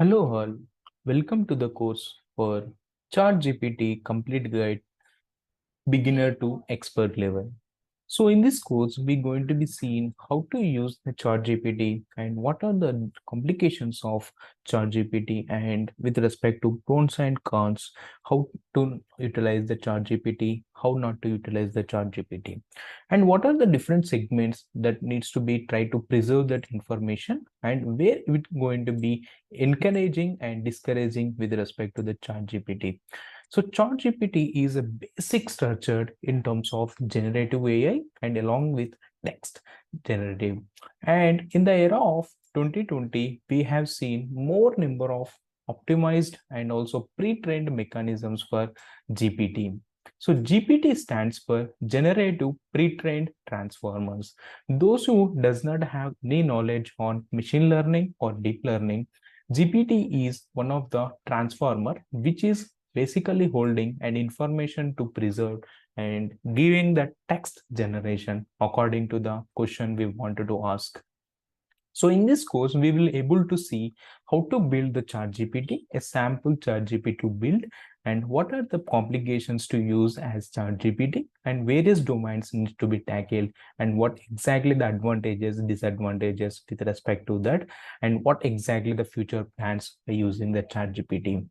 Hello all, welcome to the course for ChatGPT Complete Guide Beginner to Expert Level. So in this course, we're going to be seeing how to use the ChatGPT and what are the complications of ChatGPT and with respect to pros and cons, how to utilize the ChatGPT, how not to utilize the ChatGPT, and what are the different segments that needs to be tried to preserve that information and where it's going to be encouraging and discouraging with respect to the ChatGPT. So ChatGPT is a basic structured in terms of generative AI and along with text generative. And in the era of 2020, we have seen more number of optimized and also pre-trained mechanisms for GPT. So GPT stands for generative pre-trained transformers. Those who does not have any knowledge on machine learning or deep learning, GPT is one of the transformer which is basically holding an information to preserve and giving the text generation according to the question we wanted to ask. So in this course, we will able to see how to build the ChatGPT, a sample ChatGPT build, and what are the complications to use as ChatGPT, and various domains need to be tackled, and what exactly the advantages, disadvantages with respect to that, and what exactly the future plans by using the ChatGPT.